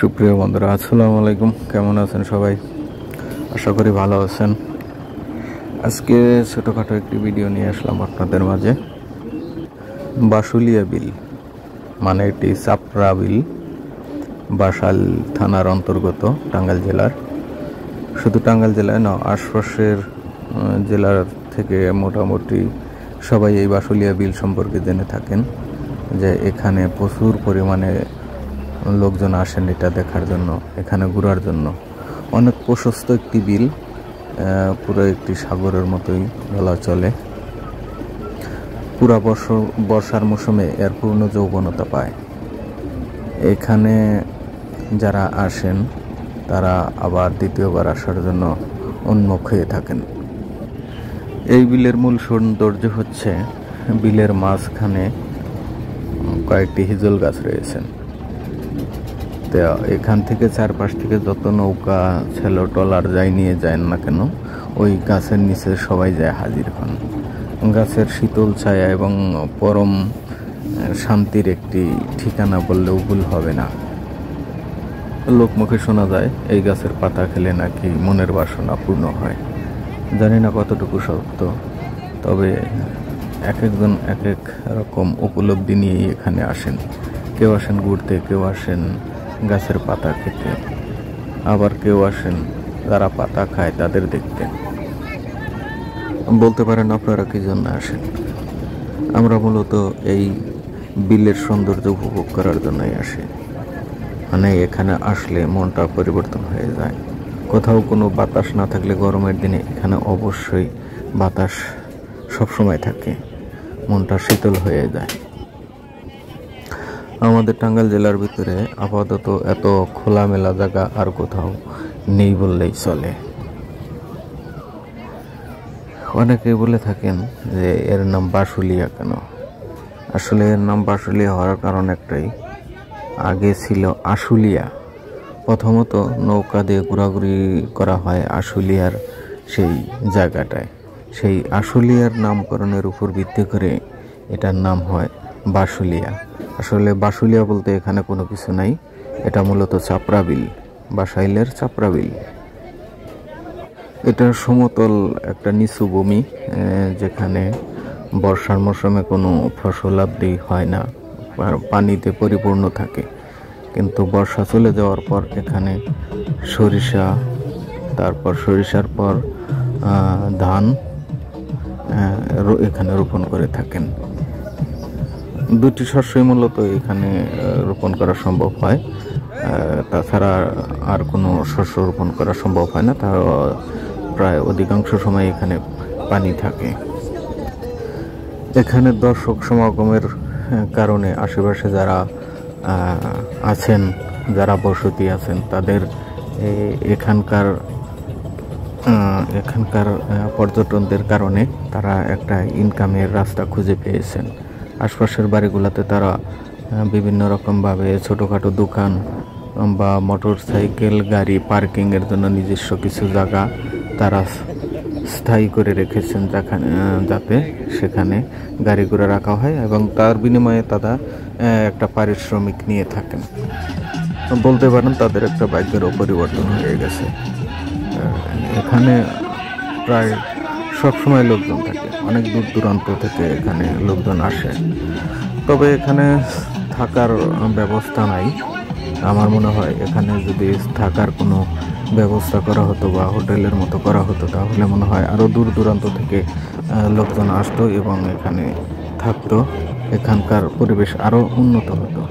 সুপ্রিয় বন্ধুরা, আসসালামু আলাইকুম। কেমন আছেন সবাই? আশা করি ভালো আছেন। আজকে ছোটোখাটো একটি ভিডিও নিয়ে আসলাম আপনাদের মাঝে। বাসুলিয়া বিল মানে এটি চাপড়া বিল, বাসাইল থানার অন্তর্গত, টাঙ্গাইল জেলার। শুধু টাঙ্গাইল জেলায় না, আশপাশের জেলার থেকে মোটামুটি সবাই এই বাসুলিয়া বিল সম্পর্কে জেনে থাকেন যে এখানে প্রচুর পরিমাণে লোকজন আসেন এটা দেখার জন্য, এখানে ঘোরার জন্য। অনেক প্রশস্ত একটি বিল, পুরো একটি সাগরের মতোই বলা চলে। পুরা বর্ষার মৌসুমে এর পূর্ণ যৌবনতা পায়। এখানে যারা আসেন তারা আবার দ্বিতীয়বার আসার জন্য উন্মুখ হয়ে থাকেন। এই বিলের মূল সৌন্দর্য হচ্ছে বিলের মাঝখানে কয়েকটি হিজল গাছ রয়েছেন। এখান থেকে চারপাশ থেকে যত নৌকা, ছেলো, ট্রলার যাই নিয়ে যায় না কেন, ওই গাছের নিচে সবাই যায় হাজির হন। গাছের শীতল ছায়া এবং পরম শান্তির একটি ঠিকানা বললেও ভুল হবে না। লোকমুখে শোনা যায় এই গাছের পাতা খেলে নাকি মনের বাসনা পূর্ণ হয়। জানি না কতটুকু সত্য, তবে এক একজন এক এক রকম উপলব্ধি নিয়েই এখানে আসেন। কেউ আসেন ঘুরতে, কেউ আসেন গাছের পাতা খেতে, আবার কেউ আসেন যারা পাতা খায় তাদের দেখতে। বলতে পারেন আপনারা কি জন্য আসেন? আমরা মূলত এই বিলের সৌন্দর্য উপভোগ করার জন্যই আসি। মানে এখানে আসলে মনটা পরিবর্তন হয়ে যায়। কোথাও কোনো বাতাস না থাকলে গরমের দিনে এখানে অবশ্যই বাতাস সবসময় থাকে, মনটা শীতল হয়ে যায়। আমাদের টাঙ্গাইল জেলার ভিতরে আপাতত এত খোলামেলা জায়গা আর কোথাও নেই বললেই চলে। অনেকে বলে থাকেন যে এর নাম বাসুলিয়া কেন। আসলে এর নাম বাসুলিয়া হওয়ার কারণ একটাই, আগে ছিল আশুলিয়া। প্রথমত নৌকা দিয়ে ঘোরাঘুরি করা হয় আশুলিয়ার সেই জায়গাটায়। সেই আশুলিয়ার নামকরণের উপর ভিত্তি করে এটার নাম হয় বাসুলিয়া। আসলে বাসুলিয়া বলতে এখানে কোনো কিছু নাই, এটা মূলত চাপড়া বিল, বাসাইলের চাপড়া বিল। এটা সমতল একটা নিচু ভূমি, যেখানে বর্ষার মৌসুমে কোনো ফসলাদি হয় না, পানিতে পরিপূর্ণ থাকে। কিন্তু বর্ষা চলে যাওয়ার পর এখানে সরিষা, তারপর সরিষার পর ধান এখানে রোপণ করে থাকেন। দুটি শস্যই মূলত এখানে রোপণ করা সম্ভব হয়, তাছাড়া আর কোনো শস্য রোপণ করা সম্ভব হয় না। তার প্রায় অধিকাংশ সময় এখানে পানি থাকে। এখানে দর্শক সমাগমের কারণে আশেপাশে যারা আছেন, যারা বসতি আছেন, তাদের এখানকার পর্যটনদের কারণে তারা একটা ইনকামের রাস্তা খুঁজে পেয়েছেন। আশপাশের বাড়িগুলোতে তারা বিভিন্ন রকমভাবে ছোটোখাটো দোকান বা মোটর সাইকেল গাড়ি পার্কিংয়ের জন্য নিজস্ব কিছু জায়গা তারা স্থায়ী করে রেখেছেন, যাতে সেখানে গাড়ি ঘোড়া রাখা হয় এবং তার বিনিময়ে তারা একটা পারিশ্রমিক নিয়ে থাকেন। বলতে পারেন তাদের একটা ভাগ্যেরও পরিবর্তন হয়ে গেছে। এখানে প্রায় সবসময় লোকজন থাকে, অনেক দূর দূরান্ত থেকে এখানে লোকজন আসে। তবে এখানে থাকার ব্যবস্থা নাই। আমার মনে হয় এখানে যদি থাকার কোনো ব্যবস্থা করা হতো বা হোটেলের মতো করা হতো, তাহলে মনে হয় আরও দূর দূরান্ত থেকে লোকজন আসতো এবং এখানে থাকতো, এখানকার পরিবেশ আরও উন্নত হতো।